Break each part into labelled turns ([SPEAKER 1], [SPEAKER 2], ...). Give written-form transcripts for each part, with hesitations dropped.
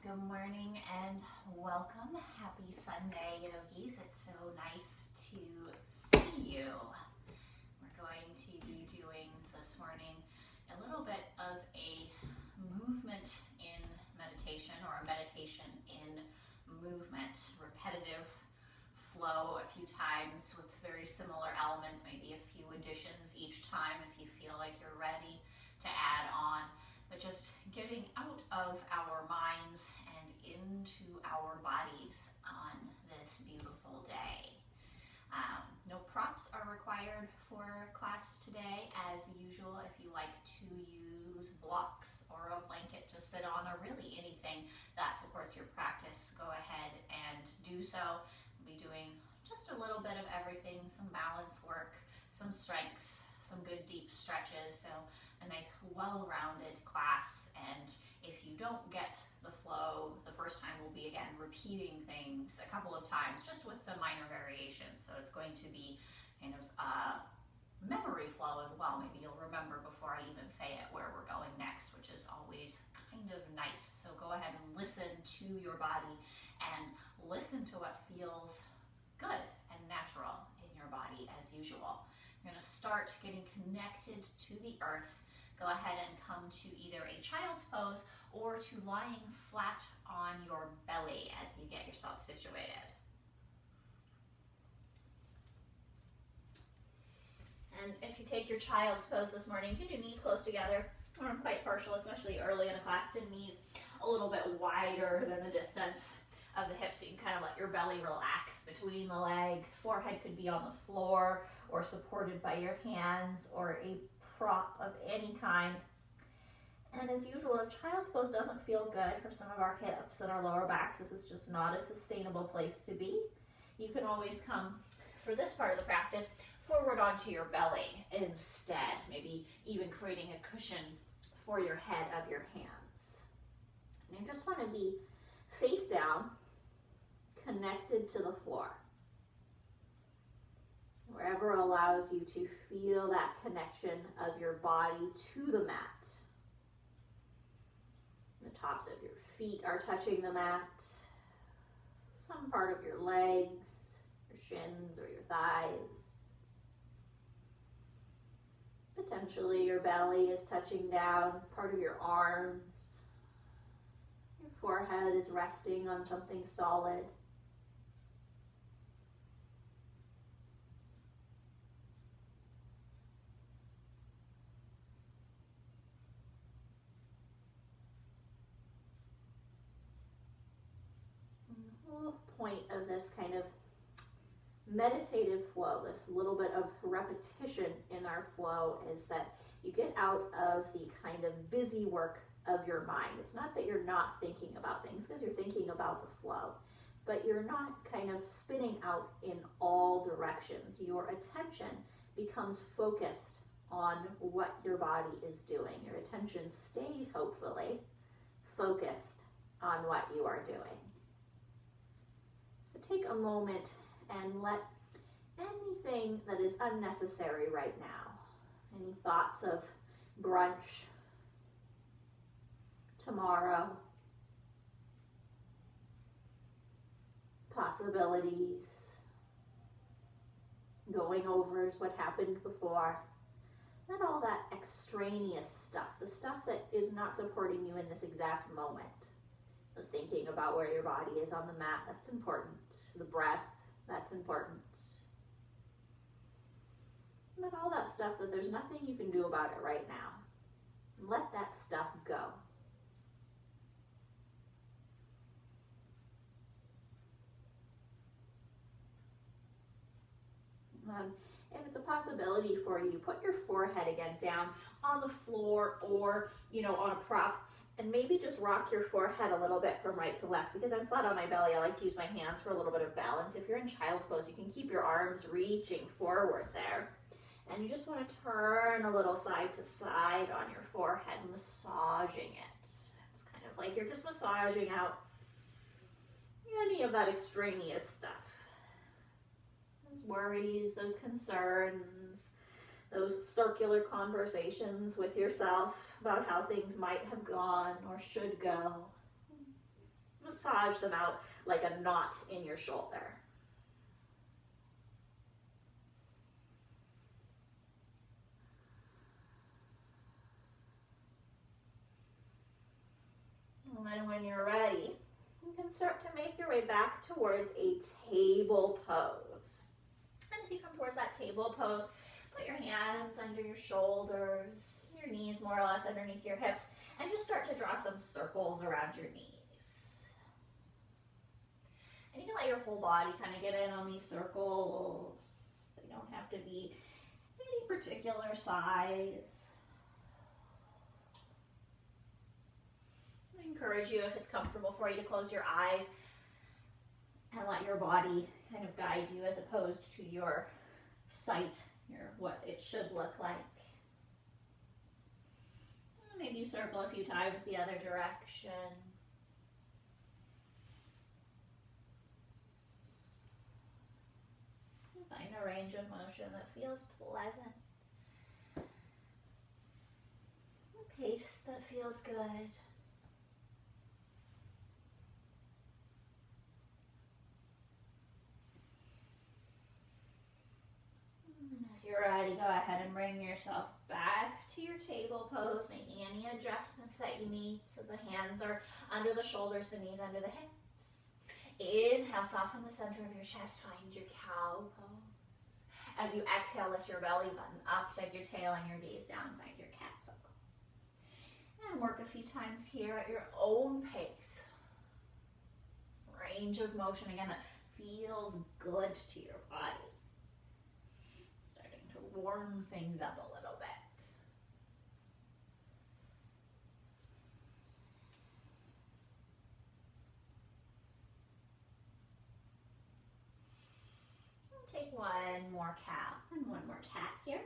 [SPEAKER 1] Good morning and welcome. Happy Sunday, yogis. It's so nice to see you. We're going to be doing this morning a little bit of a movement in meditation, or a meditation in movement, repetitive flow a few times with very similar elements, maybe a few additions each time if you feel like you're ready to add on. But just getting out of our minds and into our bodies on this beautiful day. No props are required for class today. As usual, if you like to use blocks or a blanket to sit on, or really anything that supports your practice, go ahead and do so. We'll be doing just a little bit of everything, some balance work, some strength, some good deep stretches. So a nice well-rounded class, and if you don't get the flow the first time, we'll be again repeating things a couple of times just with some minor variations. So it's going to be kind of memory flow as well. Maybe you'll remember before I even say it where we're going next, which is always kind of nice. So go ahead and listen to your body and listen to what feels good and natural in your body as usual. You're going to start getting connected to the earth. Go ahead and come to either a child's pose or to lying flat on your belly as you get yourself situated. And if you take your child's pose this morning, you can do knees close together. I'm quite partial, especially early in the class, to knees a little bit wider than the distance of the hips, so you can kind of let your belly relax between the legs. Forehead could be on the floor or supported by your hands or a prop of any kind. And as usual, if child's pose doesn't feel good for some of our hips and our lower backs, this is just not a sustainable place to be. You can always come, for this part of the practice, forward onto your belly instead, maybe even creating a cushion for your head of your hands. And you just want to be face down, connected to the floor. Wherever allows you to feel that connection of your body to the mat. The tops of your feet are touching the mat. Some part of your legs, your shins, or your thighs. Potentially your belly is touching down, part of your arms. Your forehead is resting on something solid. The whole point of this kind of meditative flow, this little bit of repetition in our flow, is that you get out of the kind of busy work of your mind. It's not that you're not thinking about things, because you're thinking about the flow, but you're not kind of spinning out in all directions. Your attention becomes focused on what your body is doing. Your attention stays, hopefully, focused on what you are doing. So take a moment and let anything that is unnecessary right now, any thoughts of brunch, tomorrow, possibilities, going overs, what happened before, let all that extraneous stuff, the stuff that is not supporting you in this exact moment, the thinking about where your body is on the mat, that's important, the breath, that's important. But all that stuff that there's nothing you can do about it right now. Let that stuff go. If it's a possibility for you, put your forehead again down on the floor or, on a prop, and maybe just rock your forehead a little bit from right to left. Because I'm flat on my belly, I like to use my hands for a little bit of balance. If you're in child's pose, you can keep your arms reaching forward there. And you just want to turn a little side to side on your forehead, massaging it. It's kind of like you're just massaging out any of that extraneous stuff. Those worries, those concerns, those circular conversations with yourself about how things might have gone or should go. Massage them out like a knot in your shoulder. And then when you're ready, you can start to make your way back towards a table pose. And as you come towards that table pose, put your hands under your shoulders, your knees more or less underneath your hips, and just start to draw some circles around your knees. And you can let your whole body kind of get in on these circles. They don't have to be any particular size. I encourage you, if it's comfortable for you, to close your eyes and let your body kind of guide you as opposed to your sight, what it should look like. Maybe you circle a few times the other direction. Find a range of motion that feels pleasant. A pace that feels good. And as you're ready, go ahead and bring yourself back to your table pose, making any adjustments that you need so the hands are under the shoulders, the knees under the hips. Inhale, soften the center of your chest, find your cow pose. As you exhale, lift your belly button up, tuck your tail and your gaze down, find your cat pose. And work a few times here at your own pace. Range of motion, again, that feels good to your body. Starting to warm things up a little bit. Take one more cow and one more cat here.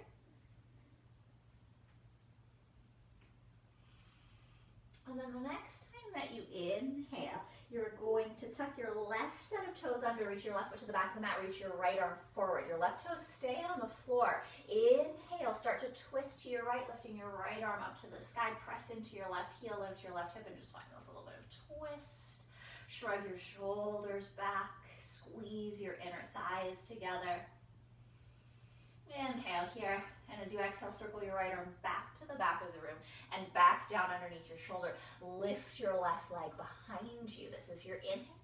[SPEAKER 1] And then the next time that you inhale, you're going to tuck your left set of toes under, reach your left foot to the back of the mat, reach your right arm forward. Your left toes stay on the floor. Inhale, start to twist to your right, lifting your right arm up to the sky. Press into your left heel, lift your left hip, and just find this little bit of twist. Shrug your shoulders back. Squeeze your inner thighs together. Inhale here, and as you exhale, circle your right arm back to the back of the room and back down underneath your shoulder. Lift your left leg behind you. This is your inhale.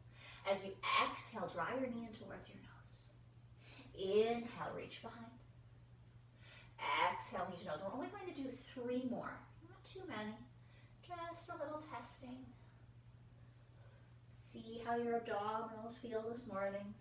[SPEAKER 1] As you exhale, draw your knee in towards your nose. Inhale, reach behind. Exhale, knee to nose. We're only going to do 3 more, not too many, just a little testing. See how your abdominals feel this morning.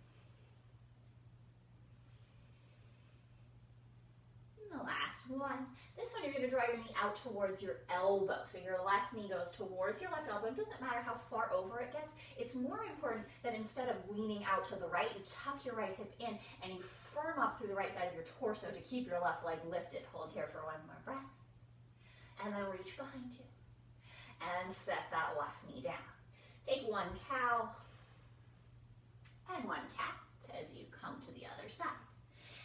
[SPEAKER 1] And the last one. This one, you're going to draw your knee out towards your elbow. So your left knee goes towards your left elbow. It doesn't matter how far over it gets. It's more important that instead of leaning out to the right, you tuck your right hip in and you firm up through the right side of your torso to keep your left leg lifted. Hold here for one more breath. And then reach behind you. And set that left knee down. Take one cow and one cat as you come to the other side.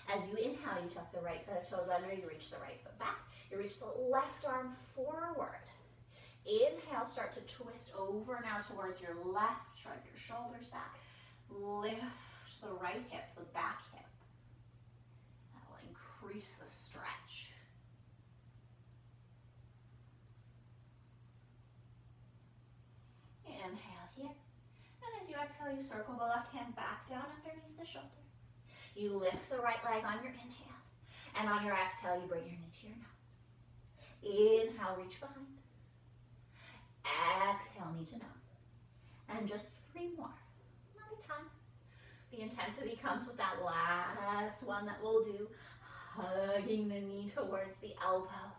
[SPEAKER 1] As you inhale, you tuck the right set of toes under, you reach the right foot back, you reach the left arm forward. Inhale, start to twist over now towards your left, shrug your shoulders back, lift the right hip, the back hip. That will increase the stretch. Inhale here. And as you exhale, you circle the left hand back down underneath the shoulder. You lift the right leg on your inhale. And on your exhale, you bring your knee to your nose. Inhale, reach behind. Exhale, knee to nose. And just 3 more. Not a ton. The intensity comes with that last one that we'll do. Hugging the knee towards the elbow.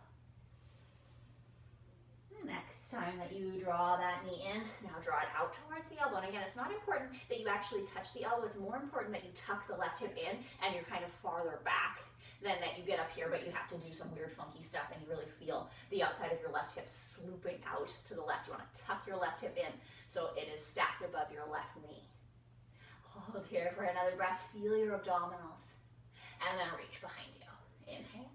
[SPEAKER 1] Next time that you draw that knee in, now draw it out towards the elbow. And again, it's not important that you actually touch the elbow. It's more important that you tuck the left hip in and you're kind of farther back than that you get up here, but you have to do some weird funky stuff and you really feel the outside of your left hip slooping out to the left. You want to tuck your left hip in so it is stacked above your left knee. Hold here for another breath. Feel your abdominals. And then reach behind you. Inhale.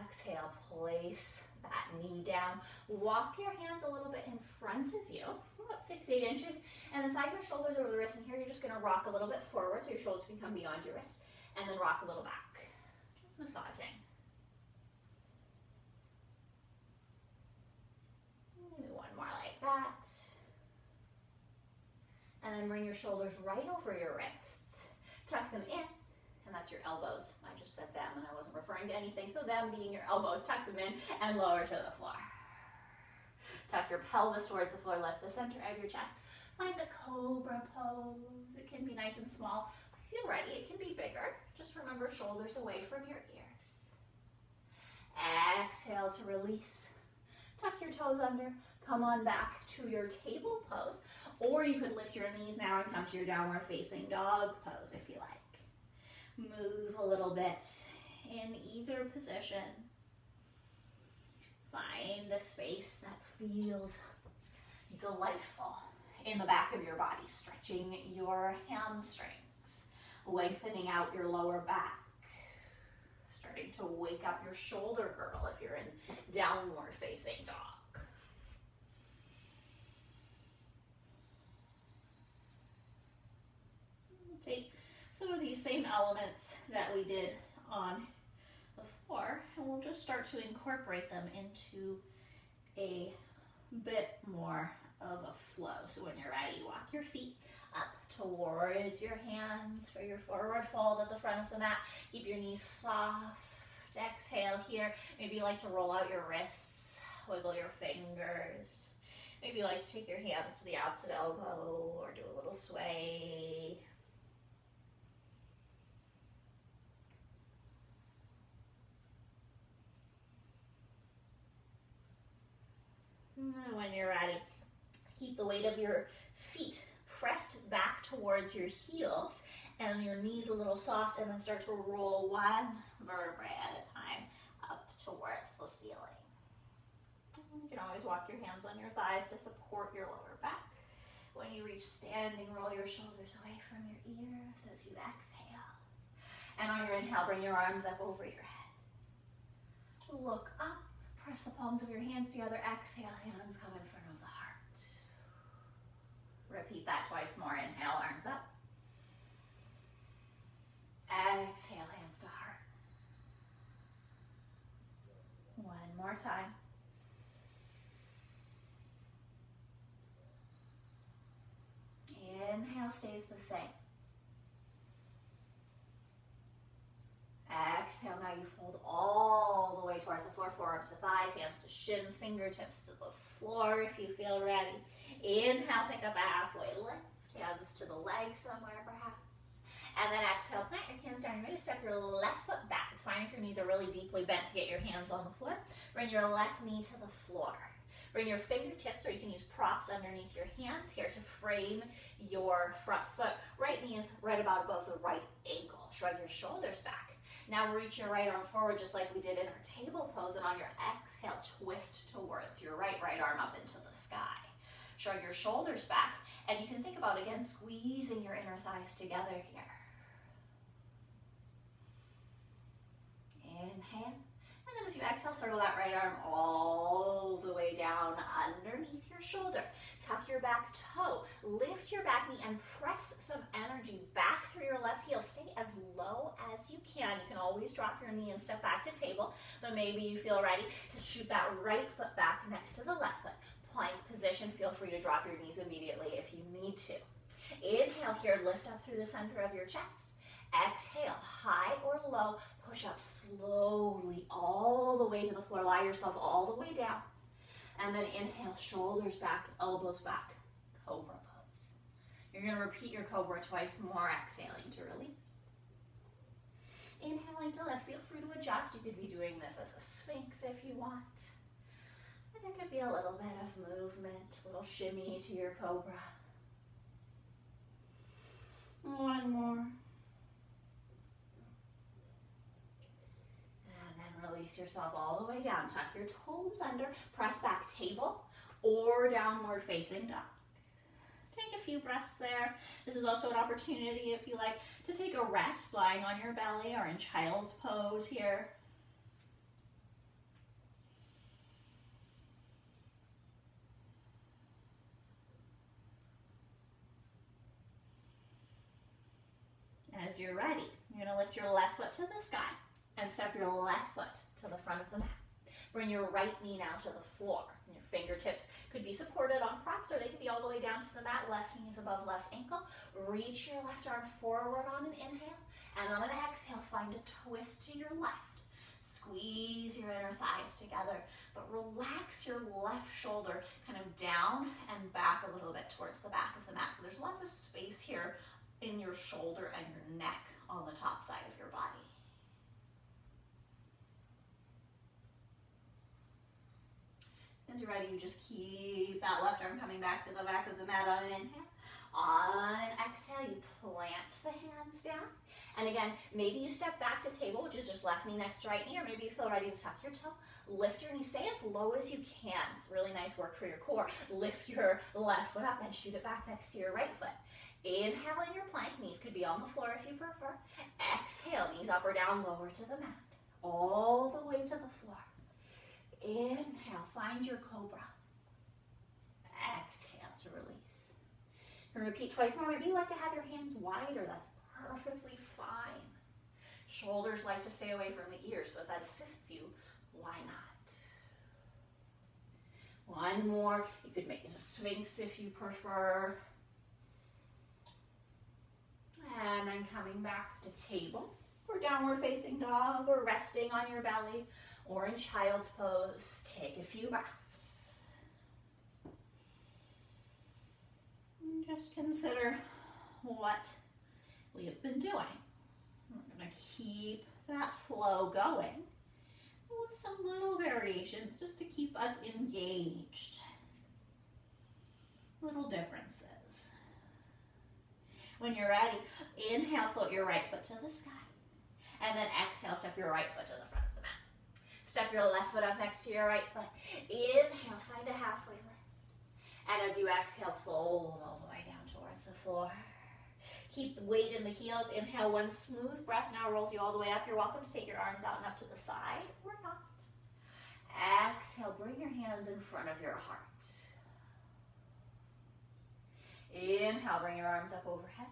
[SPEAKER 1] Exhale. Place that knee down. Walk your hands a little bit in front of you, about 6-8 inches, and then slide your shoulders over the wrists. And here you're just going to rock a little bit forward so your shoulders can come beyond your wrists, and then rock a little back. Just massaging. Maybe one more like that. And then bring your shoulders right over your wrists. Tuck them in, and that's your elbows. I just said them and I wasn't referring to anything, so them being your elbows. Tuck them in and lower to the floor. Tuck your pelvis towards the floor, lift the center of your chest. Find a cobra pose. It can be nice and small. If you're ready, it can be bigger. Just remember shoulders away from your ears. Exhale to release. Tuck your toes under. Come on back to your table pose. Or you could lift your knees now and come to your downward facing dog pose if you like. Move a little bit in either position. Find a space that feels delightful in the back of your body, stretching your hamstrings, lengthening out your lower back, starting to wake up your shoulder girdle if you're in downward facing dog. Take some of these same elements that we did on the floor, and we'll just start to incorporate them into a bit more of a flow. So when you're ready, walk your feet up towards your hands for your forward fold at the front of the mat. Keep your knees soft. Exhale here. Maybe you like to roll out your wrists, wiggle your fingers. Maybe you like to take your hands to the opposite elbow or do a little sway. When you're ready, keep the weight of your feet pressed back towards your heels and your knees a little soft, and then start to roll one vertebrae at a time up towards the ceiling. You can always walk your hands on your thighs to support your lower back. When you reach standing, roll your shoulders away from your ears as you exhale. And on your inhale, bring your arms up over your head. Look up. Press the palms of your hands together. Exhale, hands come in front of the heart. Repeat that twice more. Inhale, arms up. Exhale, hands to heart. One more time. Inhale stays the same. Exhale, now you fold all the way towards the floor, forearms to thighs, hands to shins, fingertips to the floor if you feel ready. Inhale, pick up a halfway lift, hands to the legs somewhere perhaps. And then exhale, plant your hands down. You're going to step your left foot back. It's fine if your knees are really deeply bent to get your hands on the floor. Bring your left knee to the floor. Bring your fingertips, or you can use props underneath your hands here to frame your front foot. Right knee is right about above the right ankle. Shrug your shoulders back. Now reach your right arm forward just like we did in our table pose, and on your exhale, twist towards your right arm up into the sky. Shrug your shoulders back, and you can think about, again, squeezing your inner thighs together here. Inhale, and then as you exhale, circle that right arm all the way down underneath your shoulder. Tuck your back toe, lift your back knee, and press some energy back through your left heel. Stay as low as you can. You can always drop your knee and step back to table, but maybe you feel ready to shoot that right foot back next to the left foot. Plank position, feel free to drop your knees immediately if you need to. Inhale here, lift up through the center of your chest. Exhale, high or low, push up slowly all the way to the floor. Lie yourself all the way down. And then inhale, shoulders back, elbows back, cobra pose. You're going to repeat your cobra twice more, exhaling to release. Inhaling to lift. Feel free to adjust. You could be doing this as a sphinx if you want. And there could be a little bit of movement, a little shimmy to your cobra. One more. Release yourself all the way down. Tuck your toes under. Press back table or downward facing dog. Take a few breaths there. This is also an opportunity, if you like, to take a rest lying on your belly or in child's pose here. as you're ready, you're gonna lift your left foot to the sky and step your left foot to the front of the mat. Bring your right knee now to the floor. And your fingertips could be supported on props or they could be all the way down to the mat. Left knee is above left ankle. Reach your left arm forward on an inhale. And on an exhale, find a twist to your left. Squeeze your inner thighs together, but relax your left shoulder kind of down and back a little bit towards the back of the mat. So there's lots of space here in your shoulder and your neck on the top side of your body. As you're ready, you just keep that left arm coming back to the back of the mat on an inhale. On an exhale, you plant the hands down. And again, maybe you step back to table, which is just left knee next to right knee, or maybe you feel ready to tuck your toe. Lift your knee, stay as low as you can. It's really nice work for your core. Lift your left foot up and shoot it back next to your right foot. Inhale in your plank, knees could be on the floor if you prefer. Exhale, knees up or down, lower to the mat. All the way to the floor. Inhale, find your cobra. Exhale to release. And repeat twice more. Maybe you like to have your hands wider. That's perfectly fine. Shoulders like to stay away from the ears, so if that assists you, why not? One more. You could make it a sphinx if you prefer. And then coming back to table or downward facing dog or resting on your belly or in child's pose. Take a few breaths. And just consider what we have been doing. We're going to keep that flow going with some little variations just to keep us engaged. Little differences. When you're ready, inhale, float your right foot to the sky. And then exhale, step your right foot to the front of the mat. Step your left foot up next to your right foot. Inhale, find a halfway lift. And as you exhale, fold all the way down towards the floor. Keep the weight in the heels. Inhale, one smooth breath now rolls you all the way up. You're welcome to take your arms out and up to the side or not. Exhale, bring your hands in front of your heart. Inhale, bring your arms up overhead.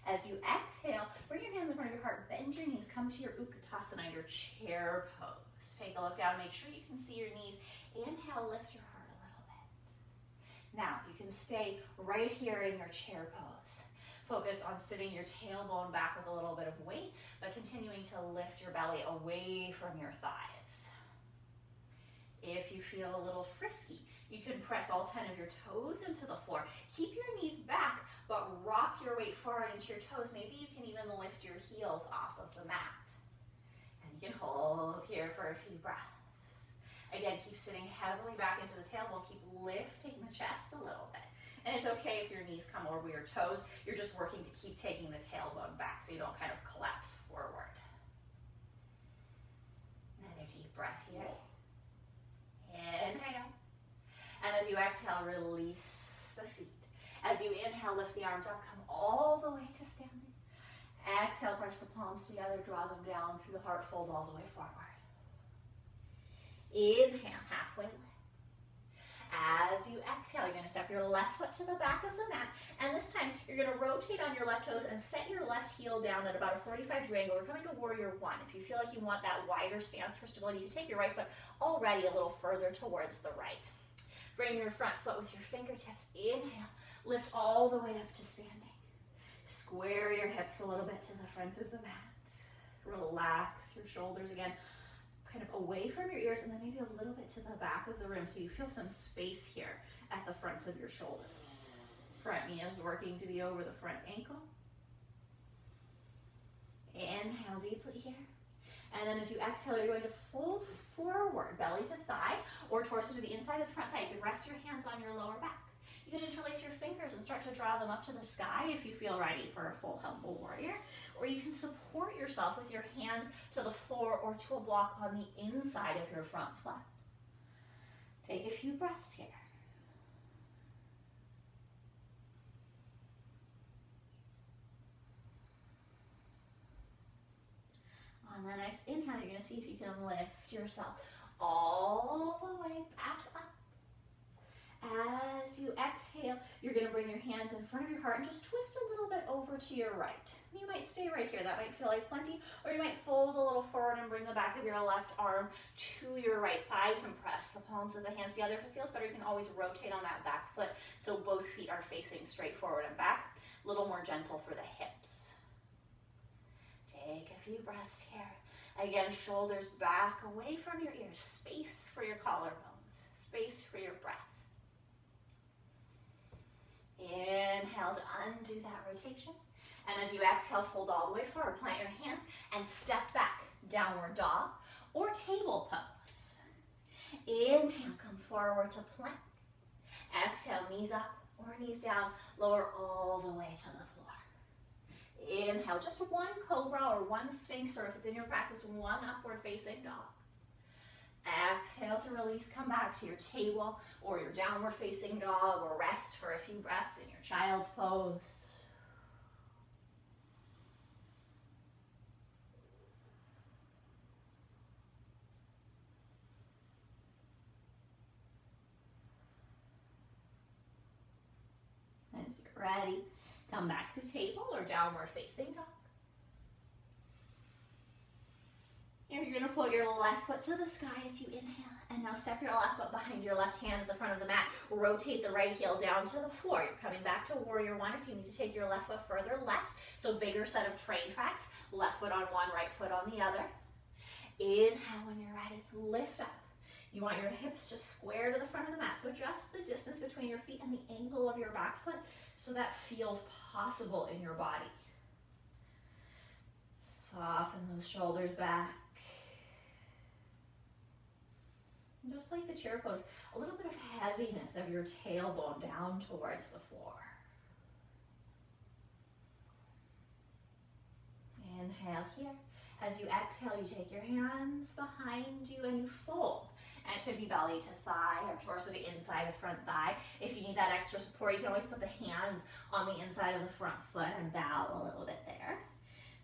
[SPEAKER 1] As you exhale, bring your hands in front of your heart, bend your knees, come to your Utkatasana, your chair pose. Take a look down, make sure you can see your knees. Inhale, lift your heart a little bit. Now, you can stay right here in your chair pose. Focus on sitting your tailbone back with a little bit of weight, but continuing to lift your belly away from your thighs. If you feel a little frisky, you can press all 10 of your toes into the floor. Keep your knees back, but rock your weight forward into your toes. Maybe you can even lift your heels off of the mat. And you can hold here for a few breaths. Again, keep sitting heavily back into the tailbone. Keep lifting the chest a little bit. And it's okay if your knees come over your toes. You're just working to keep taking the tailbone back so you don't kind of collapse forward. Another deep breath here. Inhale. And as you exhale, release the feet. As you inhale, lift the arms up, come all the way to standing. Exhale, press the palms together, draw them down through the heart, fold all the way forward. Inhale, halfway lift. As you exhale, you're going to step your left foot to the back of the mat, and this time you're going to rotate on your left toes and set your left heel down at about a 45-degree angle. We're coming to Warrior One. If you feel like you want that wider stance for stability, you can take your right foot already a little further towards the right. Bring your front foot with your fingertips. Inhale, lift all the way up to standing. Square your hips a little bit to the front of the mat. Relax your shoulders again, kind of away from your ears, and then maybe a little bit to the back of the room so you feel some space here at the fronts of your shoulders. Front knee is working to be over the front ankle. Inhale deeply here. And then as you exhale, you're going to fold forward, belly to thigh, or torso to the inside of the front thigh. You can rest your hands on your lower back. You can interlace your fingers and start to draw them up to the sky if you feel ready for a full humble warrior. Or you can support yourself with your hands to the floor or to a block on the inside of your front foot. Take a few breaths here. On the next inhale, you're going to see if you can lift yourself all the way back up. As you exhale, you're going to bring your hands in front of your heart and just twist a little bit over to your right. You might stay right here. That might feel like plenty. Or you might fold a little forward and bring the back of your left arm to your right thigh. You can press the palms of the hands together. If it feels better, you can always rotate on that back foot so both feet are facing straight forward and back. A little more gentle for the hips. Take a few breaths here. Again, shoulders back away from your ears. Space for your collarbones. Space for your breath. Inhale to undo that rotation. And as you exhale, fold all the way forward. Plant your hands and step back. Downward dog or table pose. Inhale, come forward to plank. Exhale, knees up or knees down. Lower all the way to the floor. Inhale, just one cobra or one sphinx, or if it's in your practice, one upward facing dog. Exhale to release, come back to your table or your downward facing dog, or rest for a few breaths in your child's pose. As you're ready, come back to table or downward facing dog. Here you're going to float your left foot to the sky as you inhale. And now step your left foot behind your left hand at the front of the mat. Rotate the right heel down to the floor. You're coming back to warrior one. If you need to take your left foot further left, so bigger set of train tracks. Left foot on one, right foot on the other. Inhale when you're ready. Lift up. You want your hips just square to the front of the mat. So adjust the distance between your feet and the angle of your back foot so that feels possible in your body. Soften those shoulders back. Just like the chair pose, a little bit of heaviness of your tailbone down towards the floor. Inhale here. As you exhale, you take your hands behind you and you fold. And it could be belly to thigh or torso to inside of front thigh. If you need that extra support, you can always put the hands on the inside of the front foot and bow a little bit there.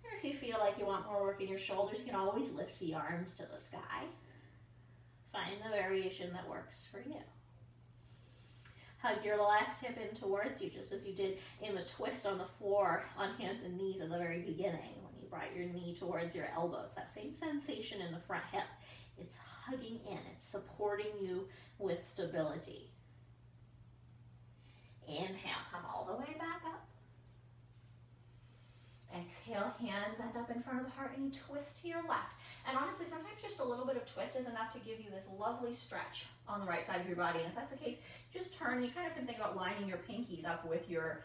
[SPEAKER 1] Or if you feel like you want more work in your shoulders, you can always lift the arms to the sky. Find the variation that works for you. Hug your left hip in towards you, just as you did in the twist on the floor on hands and knees at the very beginning when you brought your knee towards your elbows. That same sensation in the front hip. It's hugging in. It's supporting you with stability. Inhale, come all the way back up. Exhale, hands end up in front of the heart and you twist to your left. And honestly, sometimes just a little bit of twist is enough to give you this lovely stretch on the right side of your body. And if that's the case, just turn. You kind of can think about lining your pinkies up with your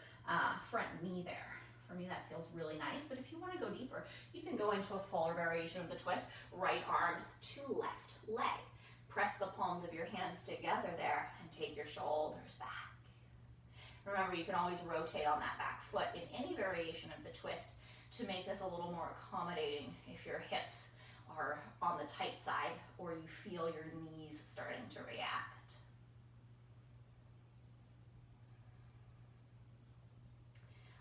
[SPEAKER 1] front knee there. For me, that feels really nice. But if you want to go deeper, you can go into a fuller variation of the twist. Right arm to left leg. Press the palms of your hands together there and take your shoulders back. Remember, you can always rotate on that back foot in any variation of the twist to make this a little more accommodating if your hips are on the tight side or you feel your knees starting to react.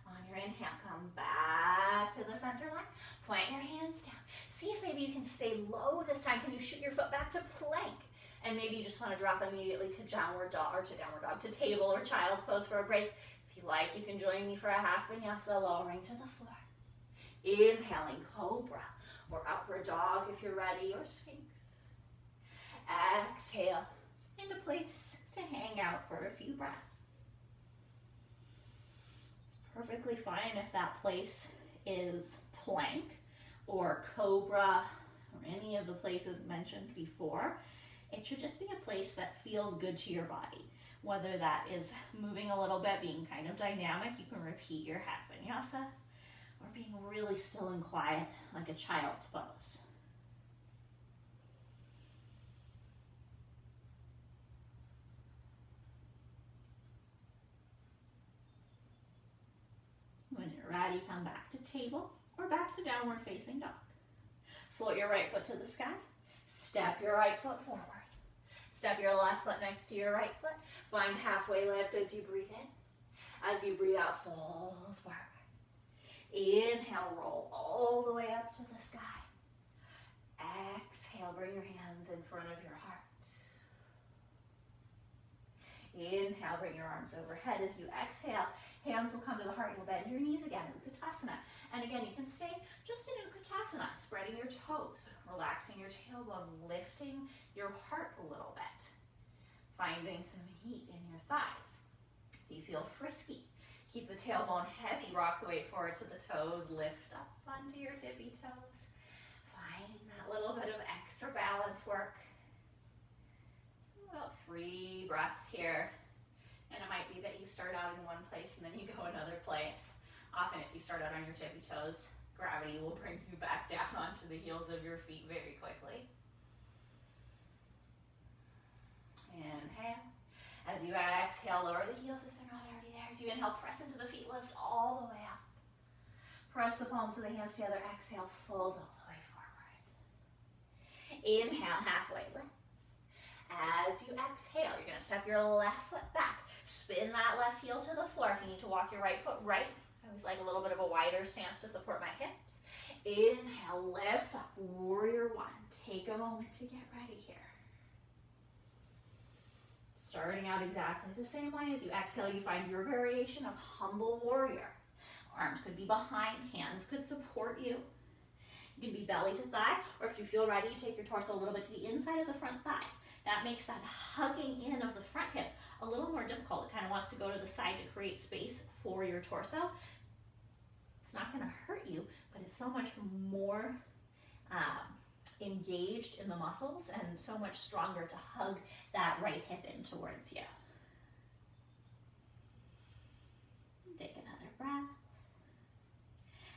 [SPEAKER 1] On your inhale, come back to the center line. Plant your hands down. See if maybe you can stay low this time. Can you shoot your foot back to plank? And maybe you just want to drop immediately to downward dog, to table or child's pose for a break. If you like, you can join me for a half vinyasa, lowering to the floor. Inhaling, cobra or upward dog if you're ready, or sphinx. Exhale, into place to hang out for a few breaths. It's perfectly fine if that place is plank or cobra or any of the places mentioned before. It should just be a place that feels good to your body. Whether that is moving a little bit, being kind of dynamic, you can repeat your half vinyasa, or being really still and quiet like a child's pose. When you're ready, come back to table or back to downward facing dog. Float your right foot to the sky. Step your right foot forward. Step your left foot next to your right foot. Find halfway lift as you breathe in. As you breathe out, fold forward. Inhale, roll all the way up to the sky. Exhale, bring your hands in front of your heart. Inhale, bring your arms overhead. As you exhale, hands will come to the heart. You'll bend your knees again, Utkatasana. And again, you can stay just in Utkatasana, spreading your toes, relaxing your tailbone, lifting your heart a little bit, finding some heat in your thighs. If you feel frisky, keep the tailbone heavy, rock the weight forward to the toes, lift up onto your tippy toes. Find that little bit of extra balance work. About 3 breaths here. And it might be that you start out in one place and then you go another place. Often if you start out on your tippy toes, gravity will bring you back down onto the heels of your feet very quickly. Inhale. As you exhale, lower the heels if they're not already there. As you inhale, press into the feet, lift all the way up. Press the palms of the hands together. Exhale, fold all the way forward. Inhale, halfway lift. As you exhale, you're going to step your left foot back. Spin that left heel to the floor. If you need to walk your right foot right, I always like a little bit of a wider stance to support my hips. Inhale, lift up, warrior one. Take a moment to get ready here. Starting out exactly the same way. As you exhale, you find your variation of humble warrior. Arms could be behind, hands could support you. You can be belly to thigh, or if you feel ready, take your torso a little bit to the inside of the front thigh. That makes that hugging in of the front hip a little more difficult. It kind of wants to go to the side to create space for your torso. It's not going to hurt you, but it's so much more engaged in the muscles and so much stronger to hug that right hip in towards you. Take another breath.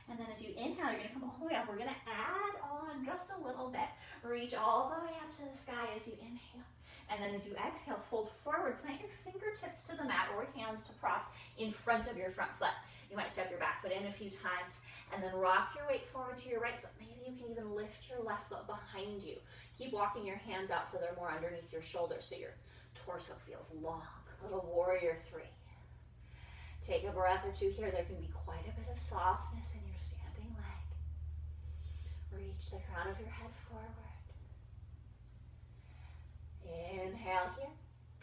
[SPEAKER 1] And then as you inhale, you're going to come all the way up. We're going to add on just a little bit. Reach all the way up to the sky as you inhale. And then as you exhale, fold forward. Plant your fingertips to the mat or hands to props in front of your front foot. You might step your back foot in a few times and then rock your weight forward to your right foot. Maybe you can even lift your left foot behind you. Keep walking your hands out so they're more underneath your shoulders so your torso feels long. Little warrior 3. Take a breath or two here. There can be quite a bit of softness in your standing leg. Reach the crown of your head forward. Inhale here.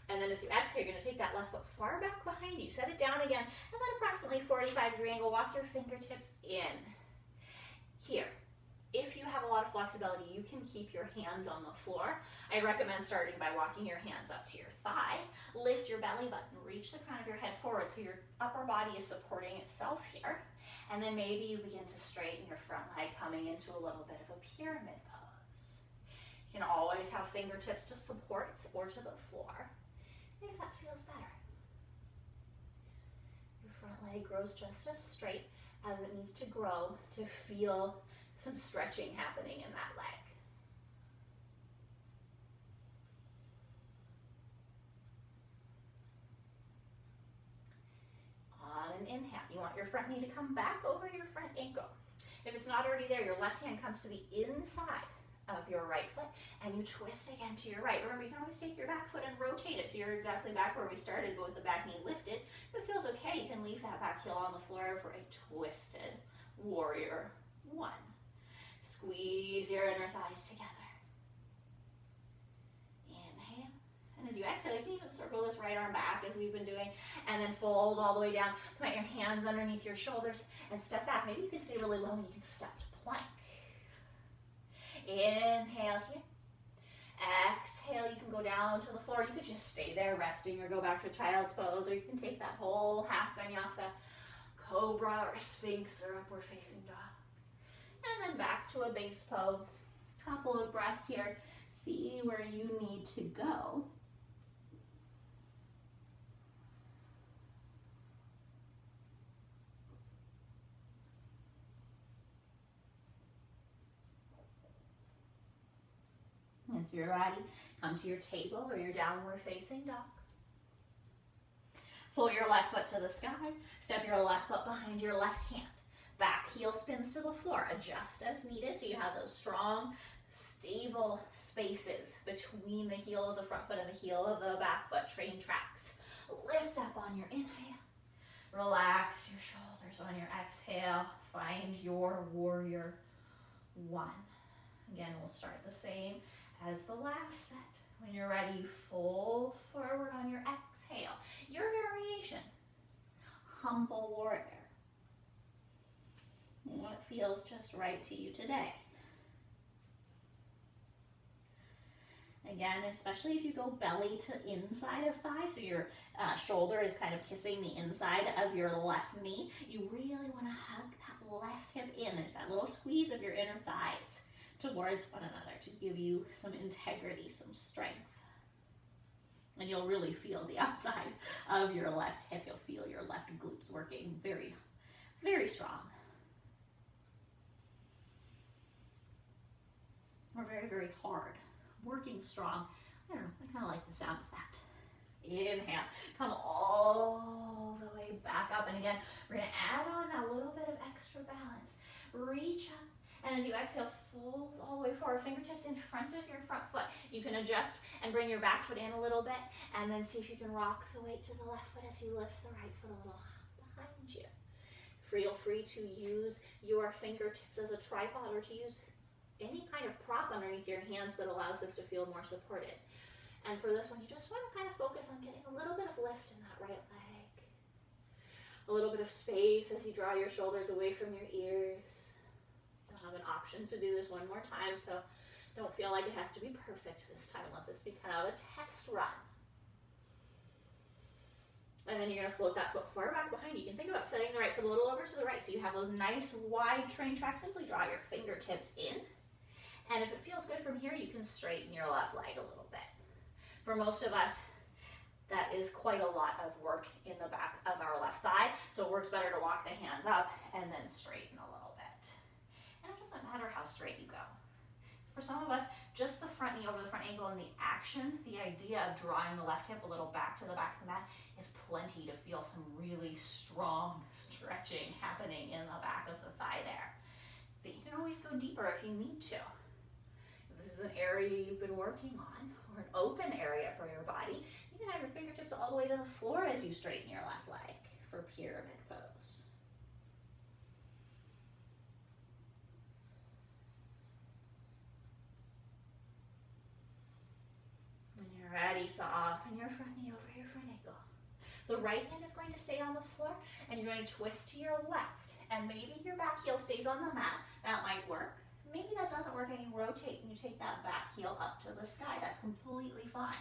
[SPEAKER 1] And then as you exhale, you're going to take that left foot far back behind you. Set it down again. And then approximately 45-degree angle, walk your fingertips in. Here. If you have a lot of flexibility, you can keep your hands on the floor. I recommend starting by walking your hands up to your thigh. Lift your belly button. Reach the crown of your head forward so your upper body is supporting itself here. And then maybe you begin to straighten your front leg, coming into a little bit of a pyramid pose. You can always have fingertips to supports or to the floor if that feels better. Your front leg grows just as straight as it needs to grow to feel some stretching happening in that leg. On an inhale, you want your front knee to come back over your front ankle. If it's not already there, your left hand comes to the inside of your right foot and you twist again to your right. Remember, you can always take your back foot and rotate it so you're exactly back where we started, but with the back knee lifted. If it feels okay, you can leave that back heel on the floor for a twisted warrior 1. Squeeze your inner thighs together. Inhale. And as you exhale, you can even circle this right arm back as we've been doing, and then fold all the way down. Plant your hands underneath your shoulders and step back. Maybe you can stay really low and you can step to plank. Inhale here. Exhale, you can go down to the floor. You could just stay there resting or go back to child's pose, or you can take that whole half vinyasa, cobra or sphinx or upward facing dog. And then back to a base pose. Couple of breaths here. See where you need to go. As you're ready, come to your table or your downward facing dog. Pull your left foot to the sky. Step your left foot behind your left hand. Back heel spins to the floor. Adjust as needed so you have those strong, stable spaces between the heel of the front foot and the heel of the back foot. Train tracks. Lift up on your inhale. Relax your shoulders on your exhale. Find your warrior 1. Again, we'll start the same as the last set. When you're ready, fold forward on your exhale. just right to you today. Again, especially if you go belly to inside of thigh, so your shoulder is kind of kissing the inside of your left knee, you really want to hug that left hip in. There's that little squeeze of your inner thighs towards one another to give you some integrity, some strength. And you'll really feel the outside of your left hip. You'll feel your left glutes working very, very strong. Or very, very hard. Working strong. I don't know, I kind of like the sound of that. Inhale, come all the way back up. And again, we're gonna add on that little bit of extra balance. Reach up, and as you exhale, fold all the way forward, fingertips in front of your front foot. You can adjust and bring your back foot in a little bit, and then see if you can rock the weight to the left foot as you lift the right foot a little behind you. Feel free to use your fingertips as a tripod or to use any kind of prop underneath your hands that allows this to feel more supported. And for this one, you just want to kind of focus on getting a little bit of lift in that right leg. A little bit of space as you draw your shoulders away from your ears. You'll have an option to do this one more time, so don't feel like it has to be perfect this time. Let this be kind of a test run. And then you're going to float that foot far back behind you. You can think about setting the right foot a little over to the right so you have those nice wide train tracks. Simply draw your fingertips in. And if it feels good from here, you can straighten your left leg a little bit. For most of us, that is quite a lot of work in the back of our left thigh, so it works better to walk the hands up and then straighten a little bit. And it doesn't matter how straight you go. For some of us, just the front knee over the front ankle and the action, the idea of drawing the left hip a little back to the back of the mat is plenty to feel some really strong stretching happening in the back of the thigh there. But you can always go deeper if you need to. This is an area you've been working on, or an open area for your body, you can have your fingertips all the way to the floor as you straighten your left leg for pyramid pose. When you're ready, soften your front knee over your front ankle. The right hand is going to stay on the floor, and you're going to twist to your left. And maybe your back heel stays on the mat. That might work. Maybe that doesn't work and you rotate and you take that back heel up to the sky. That's completely fine.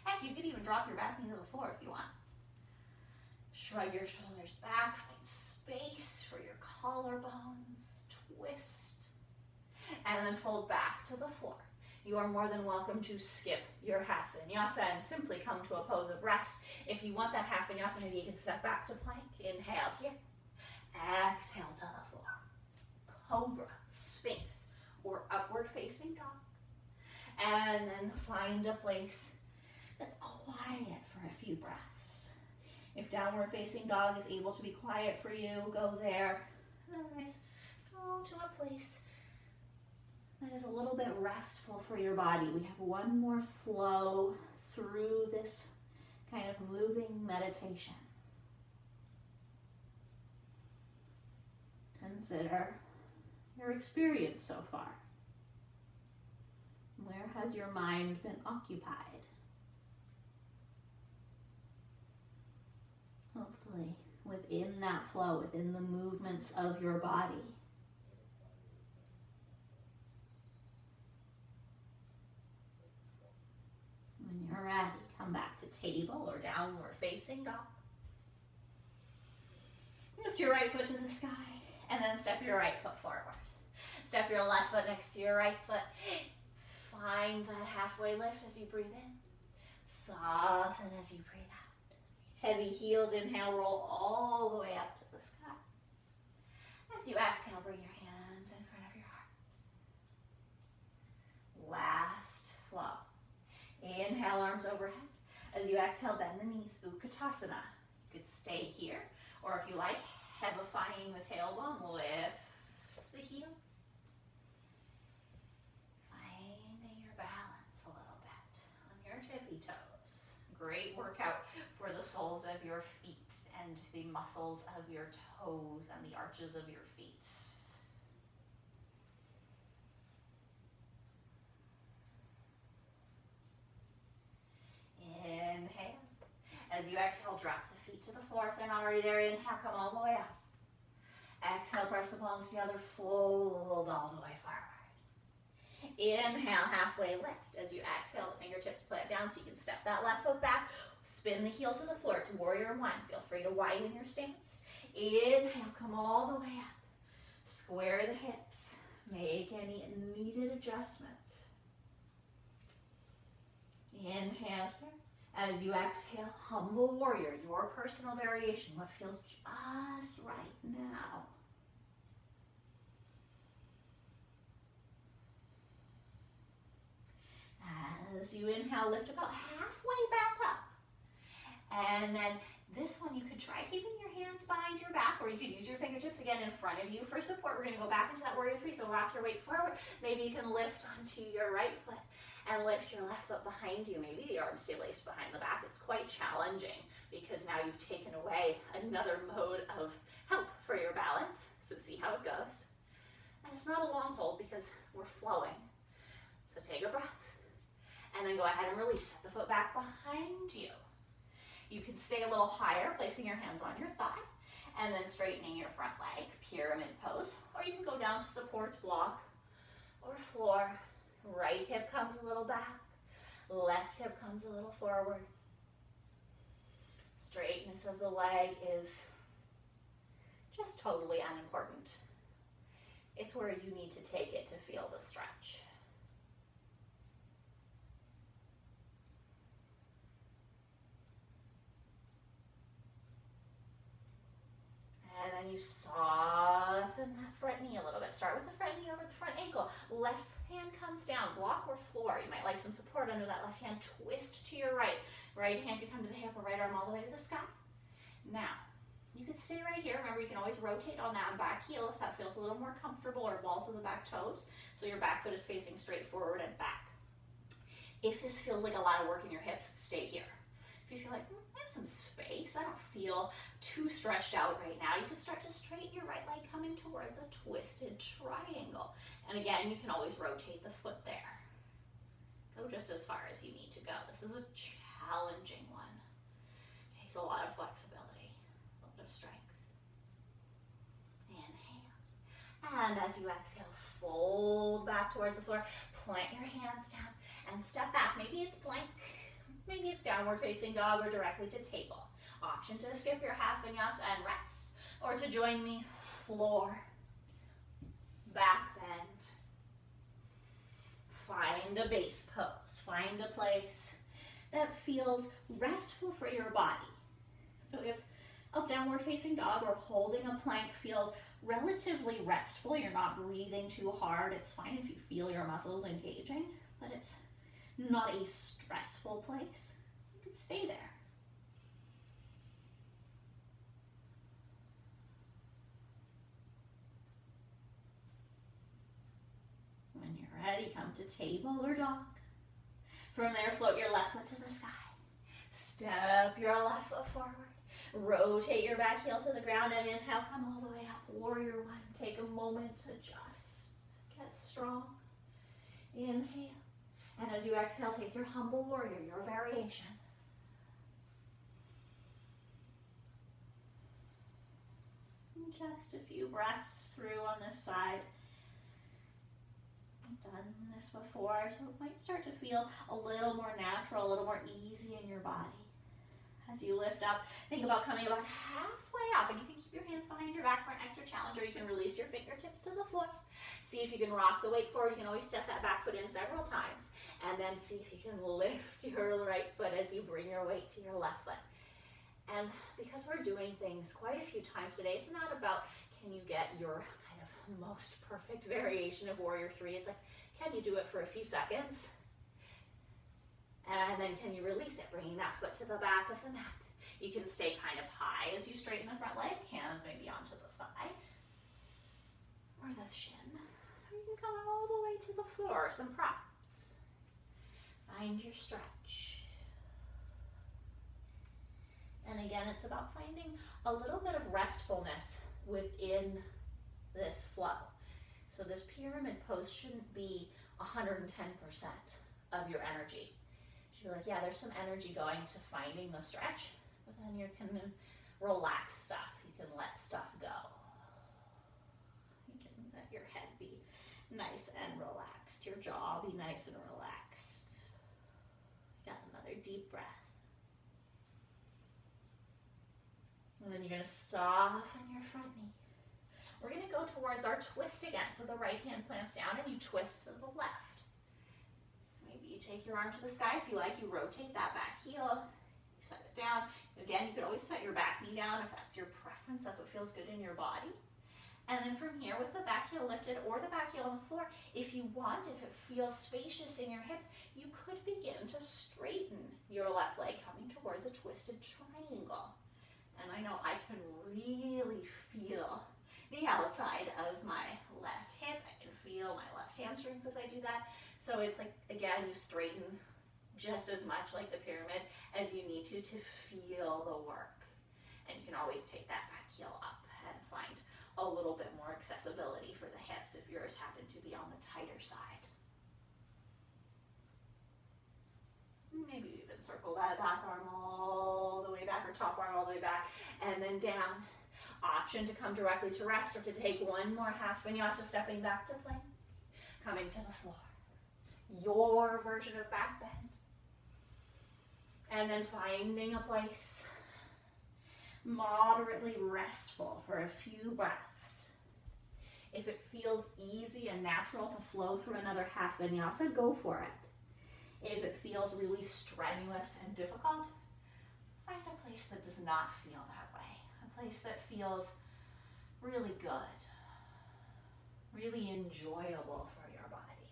[SPEAKER 1] Heck, you could even drop your back knee to the floor if you want. Shrug your shoulders back, find space for your collarbones, twist, and then fold back to the floor. You are more than welcome to skip your half vinyasa and simply come to a pose of rest. If you want that half vinyasa, maybe you can step back to plank. Inhale here. Exhale to the floor. Cobra, Sphinx, or upward facing dog. And then find a place that's quiet for a few breaths. If downward facing dog is able to be quiet for you, go there. Otherwise, go to a place that is a little bit restful for your body. We have one more flow through this kind of moving meditation. Consider your experience so far. Where has your mind been occupied? Hopefully, within that flow, within the movements of your body. When you're ready, come back to table or downward facing dog. Lift your right foot to the sky and then step your right foot forward. Step your left foot next to your right foot. Find that halfway lift as you breathe in. Soften as you breathe out. Heavy heels, inhale, roll all the way up to the sky. As you exhale, bring your hands in front of your heart. Last flow. Inhale, arms overhead. As you exhale, bend the knees, Utkatasana. You could stay here, or if you like, heavifying the tailbone, lift the heels. Finding your balance a little bit on your tippy toes. Great workout for the soles of your feet and the muscles of your toes and the arches of your feet. Inhale. As you exhale, drop the feet to the floor if they're not already there. Inhale, come all the way up. Exhale, press the palms together, fold all the way forward. Inhale, halfway lift. As you exhale, the fingertips plant down so you can step that left foot back, spin the heel to the floor. It's warrior one. Feel free to widen your stance. Inhale, come all the way up. Square the hips. Make any needed adjustments. Inhale here. As you exhale, humble warrior, your personal variation, what feels just right now. As you inhale, lift about halfway back up. And then this one, you could try keeping your hands behind your back, or you could use your fingertips again in front of you for support. We're going to go back into that warrior three, so rock your weight forward. Maybe you can lift onto your right foot and lift your left foot behind you. Maybe the arms stay laced behind the back. It's quite challenging because now you've taken away another mode of help for your balance. So see how it goes. And it's not a long hold because we're flowing. So take a breath. And then go ahead and release. Set the foot back behind you. You can stay a little higher, placing your hands on your thigh, and then straightening your front leg, pyramid pose. Or you can go down to supports, block, or floor. Right hip comes a little back, left hip comes a little forward. Straightness of the leg is just totally unimportant. It's where you need to take it to feel the stretch. And then you soften that front knee a little bit. Start with the front knee over the front ankle. Left hand comes down, block or floor. You might like some support under that left hand. Twist to your right. Right hand can come to the hip or right arm all the way to the sky. Now, you could stay right here. Remember, you can always rotate on that back heel if that feels a little more comfortable, or balls of the back toes. So your back foot is facing straight forward and back. If this feels like a lot of work in your hips, stay here. If you feel like, I have some space, I don't feel too stretched out right now, you can start to straighten your right leg coming towards a twisted triangle. And again, you can always rotate the foot there. Go just as far as you need to go. This is a challenging one. It takes a lot of flexibility, a lot of strength. Inhale. And as you exhale, fold back towards the floor, plant your hands down, and step back. Maybe it's plank. Maybe it's downward facing dog or directly to table. Option to skip your half vinyasa and rest, or to join me, floor, back bend. Find a base pose. Find a place that feels restful for your body. So if a downward facing dog or holding a plank feels relatively restful, you're not breathing too hard, it's fine if you feel your muscles engaging, but it's not a stressful place, you can stay there. When you're ready, come to table or dog. From there, float your left foot to the sky. Step your left foot forward. Rotate your back heel to the ground and inhale, come all the way up. Warrior one. Take a moment to just get strong. Inhale. And as you exhale, take your humble warrior, your variation. And just a few breaths through on this side. I've done this before, so it might start to feel a little more natural, a little more easy in your body. As you lift up, think about coming about halfway up, and you can keep your hands behind your back for an extra challenge, or you can release your fingertips to the floor. See if you can rock the weight forward. You can always step that back foot in several times, and then see if you can lift your right foot as you bring your weight to your left foot. And because we're doing things quite a few times today, it's not about can you get your kind of most perfect variation of Warrior 3. It's like, can you do it for a few seconds? And then can you release it, bringing that foot to the back of the mat. You can stay kind of high as you straighten the front leg, hands maybe onto the thigh or the shin. Or you can come all the way to the floor, some props. Find your stretch. And again, it's about finding a little bit of restfulness within this flow. So this pyramid pose shouldn't be 110% of your energy. You're like, yeah, there's some energy going to finding the stretch, but then you can relax stuff. You can let stuff go. your head be nice and relaxed. Your jaw be nice and relaxed. Got another deep breath. And then you're going to soften your front knee. We're going to go towards our twist again. So the right hand plants down and you twist to the left. Maybe you take your arm to the sky if you like. You rotate that back heel. You set it down. Again, you could always set your back knee down if that's your preference. That's what feels good in your body. And then from here, with the back heel lifted or the back heel on the floor, if you want, if it feels spacious in your hips, you could begin to straighten your left leg coming towards a twisted triangle. And I know I can really feel the outside of my left hip. I can feel my left hamstrings as I do that. So it's like, again, you straighten just as much like the pyramid as you need to feel the work. And you can always take that back heel up and find a little bit more accessibility for the hips if yours happen to be on the tighter side. Maybe even circle that back arm all the way back, or top arm all the way back, and then down. Option to come directly to rest or to take one more half vinyasa, stepping back to plank, coming to the floor. Your version of back bend. And then finding a place moderately restful for a few breaths. If it feels easy and natural to flow through another half vinyasa, go for it. If it feels really strenuous and difficult, find a place that does not feel that way. A place that feels really good, really enjoyable for your body.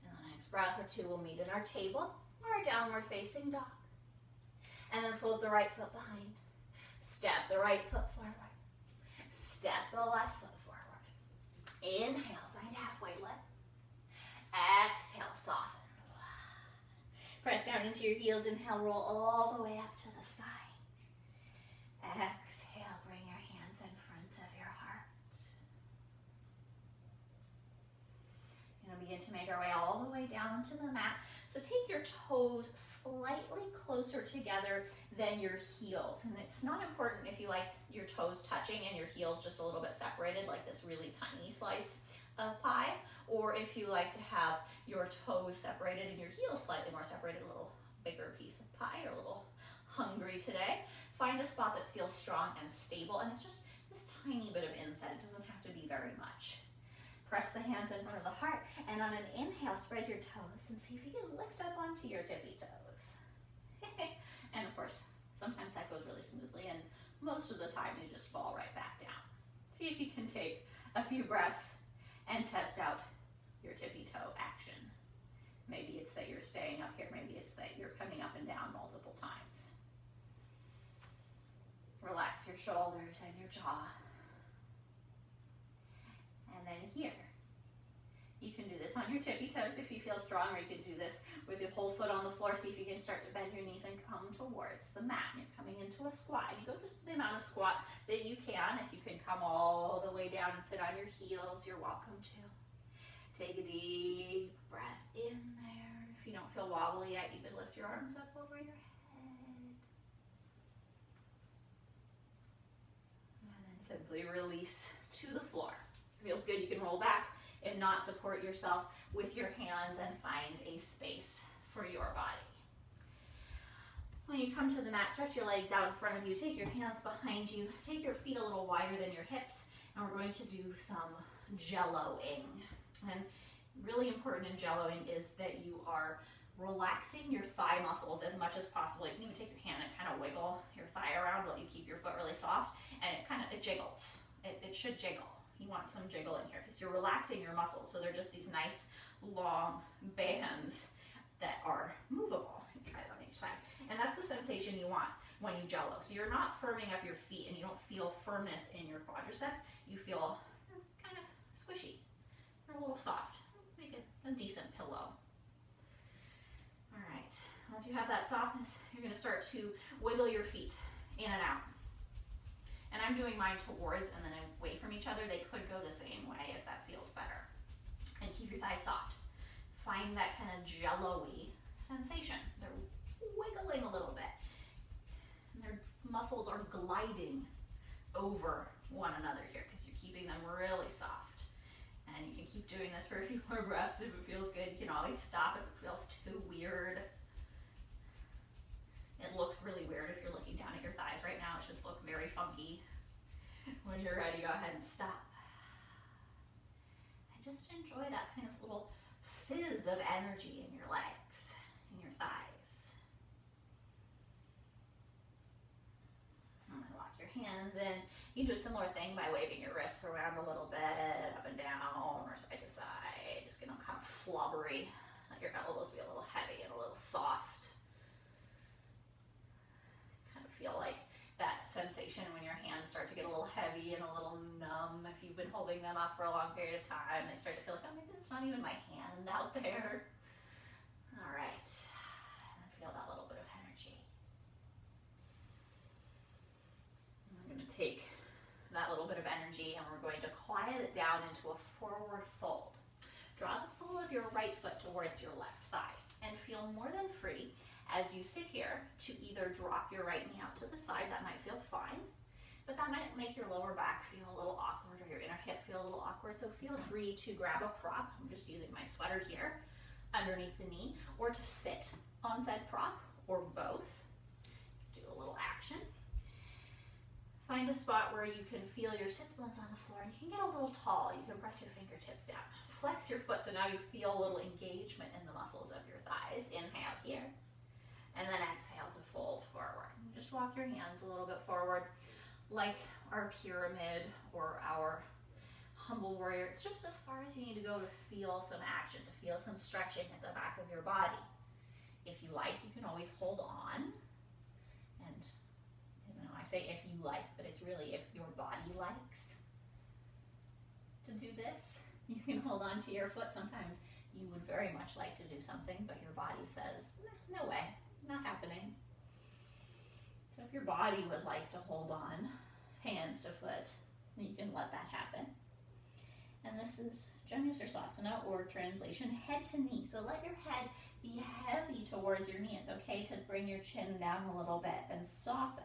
[SPEAKER 1] And the next breath or two, we'll meet in our table or our downward facing dog. And then float the right foot behind. Step the right foot forward. Step the left foot forward. Inhale, find halfway lift. Exhale, soften. Press down into your heels. Inhale, roll all the way up to the sky. Exhale, bring your hands in front of your heart. We're going to begin to make our way all the way down to the mat. So take your toes slightly closer together than your heels. And it's not important if you like your toes touching and your heels just a little bit separated, like this really tiny slice of pie, or if you like to have your toes separated and your heels slightly more separated, a little bigger piece of pie, or a little hungry today. Find a spot that feels strong and stable, and it's just this tiny bit of inset. It doesn't have to be very much. Press the hands in front of the heart, and on an inhale, spread your toes and see if you can lift up onto your tippy toes. And of course, sometimes that goes really smoothly, and most of the time you just fall right back down. See if you can take a few breaths and test out your tippy toe action. Maybe it's that you're staying up here, maybe it's that you're coming up and down multiple times. Relax your shoulders and your jaw. And then here, you can do this on your tippy toes if you feel strong, or you can do this with your whole foot on the floor. See if you can start to bend your knees and come towards the mat. You're coming into a squat. You go just to the amount of squat that you can. If you can come all the way down and sit on your heels, you're welcome to. Take a deep breath in there. If you don't feel wobbly yet, you can lift your arms up over your head. And then simply release to the floor. Feels good, you can roll back. If not, support yourself with your hands and find a space for your body. When you come to the mat, stretch your legs out in front of you. Take your hands behind you. Take your feet a little wider than your hips. And we're going to do some jelloing. And really important in jelloing is that you are relaxing your thigh muscles as much as possible. You can even take your hand and kind of wiggle your thigh around while you keep your foot really soft. And it jiggles. It should jiggle. You want some jiggle in here because you're relaxing your muscles. So they're just these nice long bands that are movable. You try it on each side. And that's the sensation you want when you jello. So you're not firming up your feet and you don't feel firmness in your quadriceps. You feel kind of squishy. They're a little soft. Make it a decent pillow. All right. Once you have that softness, you're going to start to wiggle your feet in and out. And I'm doing mine towards and then away from each other. They could go the same way if that feels better. And keep your thighs soft. Find that kind of jello-y sensation. They're wiggling a little bit. And their muscles are gliding over one another here because you're keeping them really soft. And you can keep doing this for a few more breaths if it feels good. You can always stop if it feels too weird. It looks really weird if you're looking down at your thighs right now. It should look very funky. When you're ready, go ahead and stop. And just enjoy that kind of little fizz of energy in your legs, in your thighs. And then walk your hands in. You can do a similar thing by waving your wrists around a little bit, up and down, or side to side. Just kind of flubbery. Let your elbows be a little heavy and a little soft. Kind of feel like that sensation when your hands start to get a little heavy and a little numb. If you've been holding them up for a long period of time, they start to feel like, oh, maybe it's not even my hand out there. All right. And feel that little bit of energy. We're going to take that little bit of energy and we're going to quiet it down into a forward fold. Draw the sole of your right foot towards your left thigh and feel more than free as you sit here to either drop your right knee out to the side. That might feel fine, but that might make your lower back feel a little awkward or your inner hip feel a little awkward. So feel free to grab a prop. I'm just using my sweater here underneath the knee, or to sit on said prop, or both. Do a little action. Find a spot where you can feel your sits bones on the floor and you can get a little tall. You can press your fingertips down. Flex your foot so now you feel a little engagement in the muscles of your thighs. Inhale here. And then exhale to fold forward. And just walk your hands a little bit forward like our pyramid or our humble warrior. It's just as far as you need to go to feel some action, to feel some stretching at the back of your body. If you like, you can always hold on. And I say if you like, but it's really if your body likes to do this. You can hold on to your foot. Sometimes you would very much like to do something, but your body says, no way, not happening. So if your body would like to hold on, hands to foot, then you can let that happen. And this is Janu Sirsasana, or translation, head to knee. So let your head be heavy towards your knee. It's okay to bring your chin down a little bit and soften.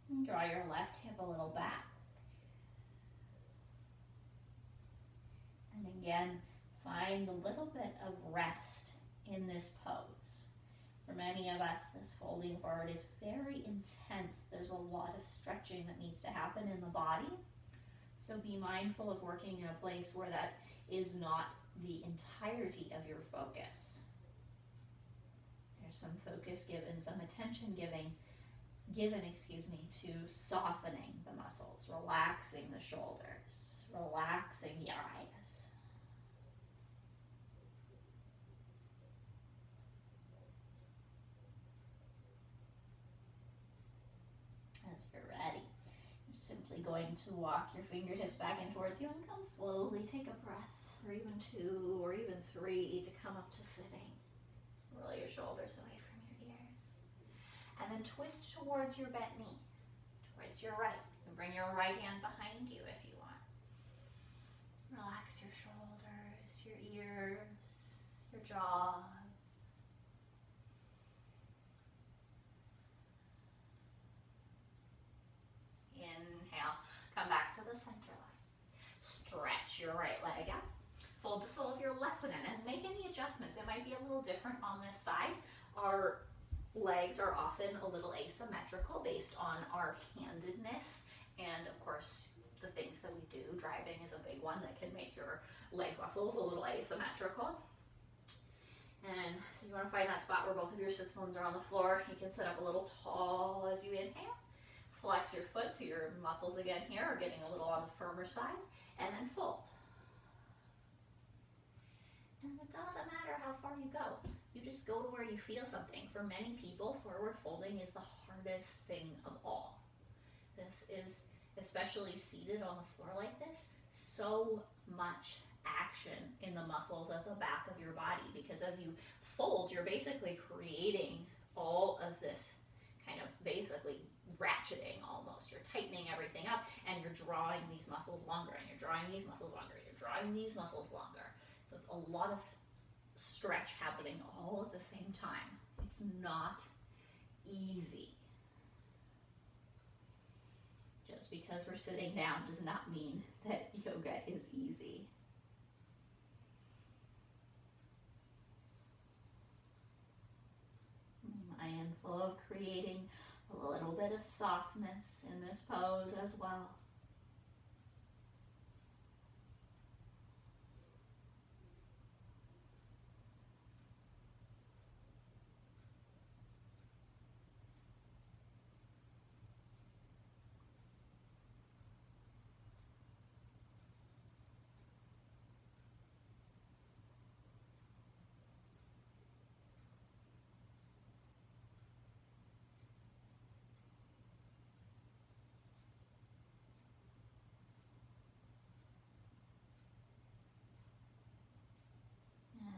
[SPEAKER 1] And draw your left hip a little back. And again, find a little bit of rest in this pose. For many of us, this folding forward is very intense. There's a lot of stretching that needs to happen in the body. So be mindful of working in a place where that is not the entirety of your focus. There's some focus given, some attention given, to softening the muscles, relaxing the shoulders, relaxing the eyes. As you're ready, you're simply going to walk your fingertips back in towards you and come slowly, take a breath, or even two, or even three to come up to sitting. Roll your shoulders away from your ears. And then twist towards your bent knee, towards your right. And bring your right hand behind you if you want. Relax your shoulders, your ears, your jaws. Inhale, come back to the center line. Stretch your right leg out. Fold the sole of your left foot in and make any adjustments. It might be a little different on this side. Our legs are often a little asymmetrical based on our handedness, and of course the things that we do. Driving is a big one that can make your leg muscles a little asymmetrical. And so you want to find that spot where both of your sits bones are on the floor. You can sit up a little tall as you inhale. Flex your foot so your muscles again here are getting a little on the firmer side, and then fold. And it doesn't matter how far you go. You just go to where you feel something. For many people, forward folding is the hardest thing of all. This is, especially seated on the floor like this, so much action in the muscles at the back of your body, because as you fold, you're basically creating all of this kind of basically ratcheting almost. You're tightening everything up and you're drawing these muscles longer, and you're drawing these muscles longer, you're drawing these muscles longer. So it's a lot of stretch happening all at the same time. It's not easy. Just because we're sitting down does not mean that yoga is easy. Mindful of creating a little bit of softness in this pose as well.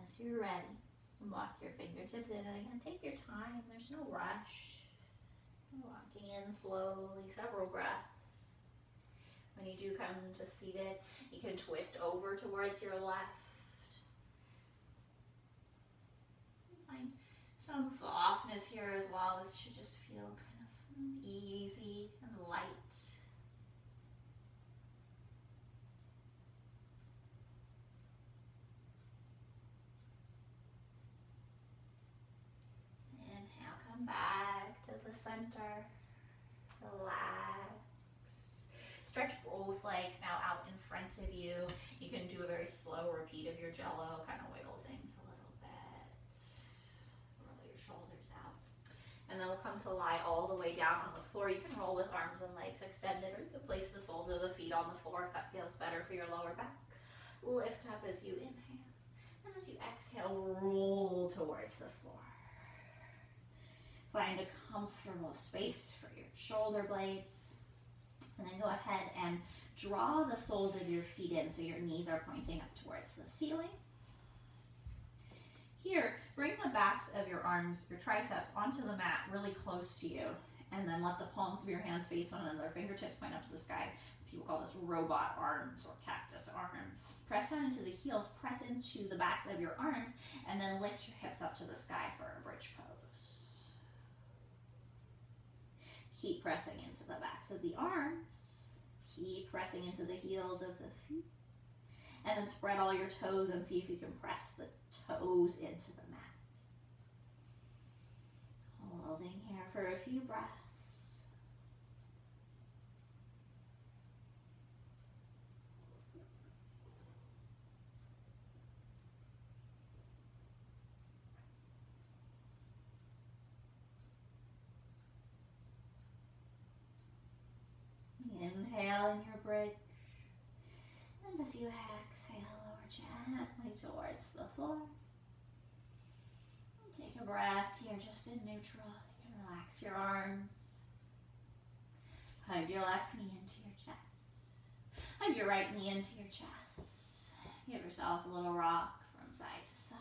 [SPEAKER 1] As you're ready, walk your fingertips in, and again, take your time. There's no rush. Walking in slowly, several breaths. When you do come to seated, you can twist over towards your left. Find some softness here as well. This should just feel kind of easy and light. Back to the center. Relax. Stretch both legs now out in front of you. You can do a very slow repeat of your jello, kind of wiggle things a little bit. Roll your shoulders out. And then we'll come to lie all the way down on the floor. You can roll with arms and legs extended, or you can place the soles of the feet on the floor if that feels better for your lower back. Lift up as you inhale. And as you exhale, roll towards the floor. Find a comfortable space for your shoulder blades. And then go ahead and draw the soles of your feet in so your knees are pointing up towards the ceiling. Here, bring the backs of your arms, your triceps, onto the mat really close to you. And then let the palms of your hands face one another, fingertips point up to the sky. People call this robot arms or cactus arms. Press down into the heels, press into the backs of your arms, and then lift your hips up to the sky for a bridge pose. Keep pressing into the backs of the arms. Keep pressing into the heels of the feet. And then spread all your toes and see if you can press the toes into the mat. Holding here for a few breaths. Inhale in your bridge, and as you exhale, lower gently towards the floor. Take a breath here just in neutral. You can relax your arms. Hug your left knee into your chest. Hug your right knee into your chest. Give yourself a little rock from side to side.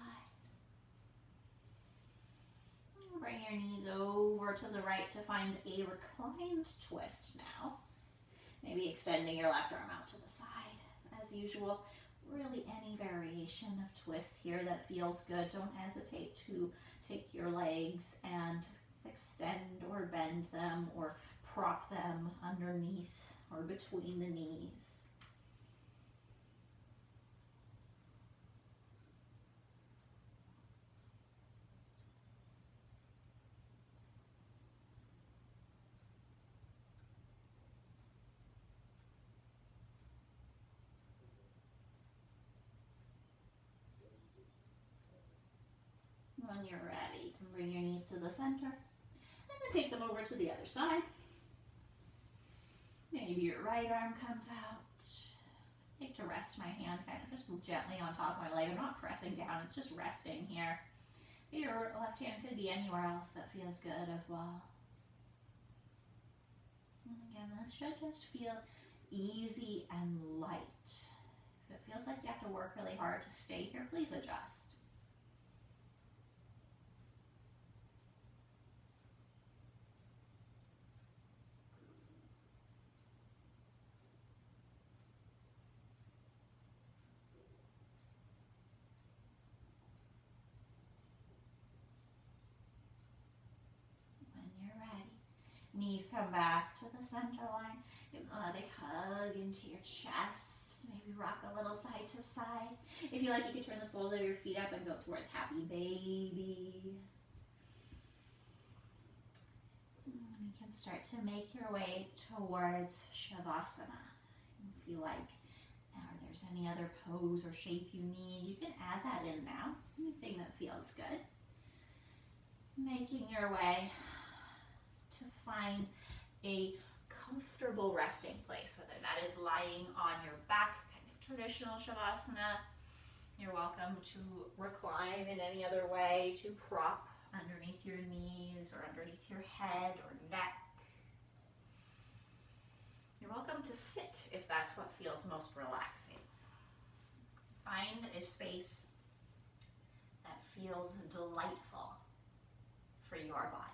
[SPEAKER 1] Bring your knees over to the right to find a reclined twist now. Maybe extending your left arm out to the side. As usual, really any variation of twist here that feels good. Don't hesitate to take your legs and extend or bend them or prop them underneath or between the knees. When you're ready, you can bring your knees to the center and then take them over to the other side. Maybe your right arm comes out. I like to rest my hand kind of just gently on top of my leg. I'm not pressing down, it's just resting here. Your left hand could be anywhere else that feels good as well. And again, this should just feel easy and light. If it feels like you have to work really hard to stay here, please adjust. come back to the center line. Give a big hug into your chest. Maybe rock a little side to side. If you like, you can turn the soles of your feet up and go towards happy baby. And you can start to make your way towards Shavasana. If you like, or there's any other pose or shape you need, you can add that in now. Anything that feels good. Making your way to find a comfortable resting place, whether that is lying on your back, kind of traditional Shavasana. You're welcome to recline in any other way, to prop underneath your knees or underneath your head or neck. You're welcome to sit if that's what feels most relaxing. Find a space that feels delightful for your body.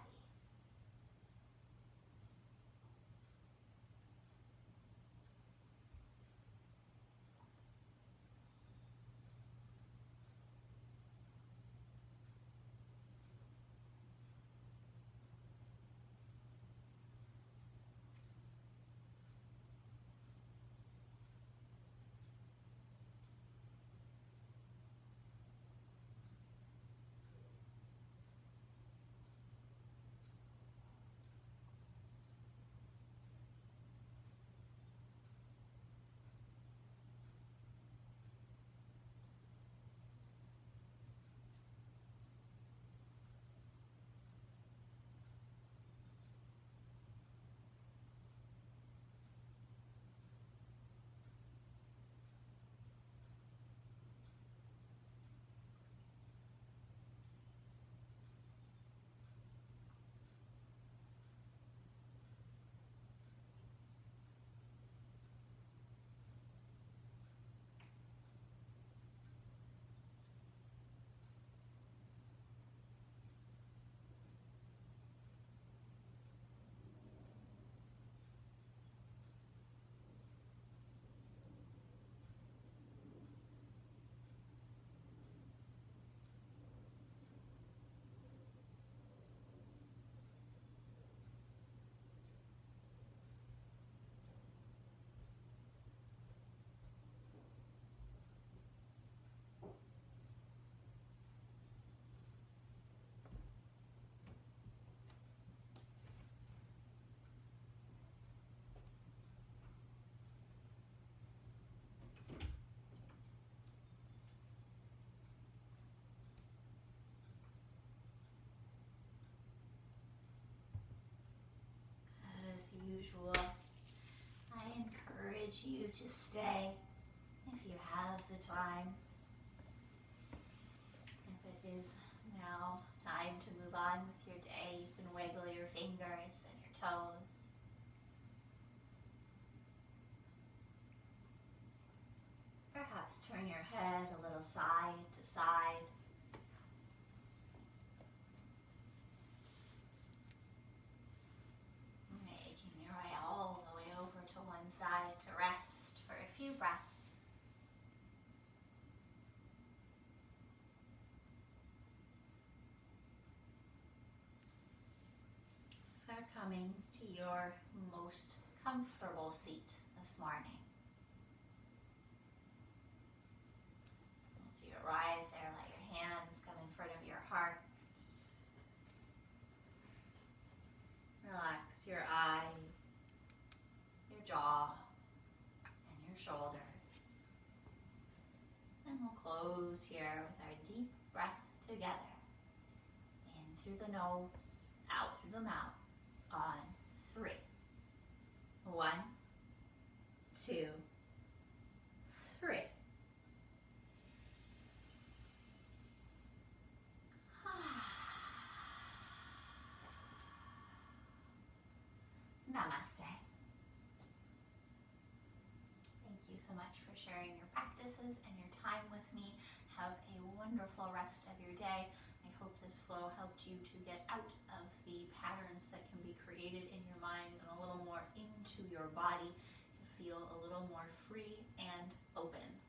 [SPEAKER 1] Usual, I encourage you to stay if you have the time. If it is now time to move on with your day, you can wiggle your fingers and your toes. Perhaps turn your head a little side to side. To rest for a few breaths. We're coming to your most comfortable seat this morning. Once you arrive there, let your hands come in front of your heart. Relax your eyes, your jaw, and your shoulders. And we'll close here with our deep breath together. In through the nose, out through the mouth on 3. 1, 2, 3. Namaste. Thank you so much for sharing your practices and your time with me. Have a wonderful rest of your day. I hope this flow helped you to get out of the patterns that can be created in your mind and a little more into your body to feel a little more free and open.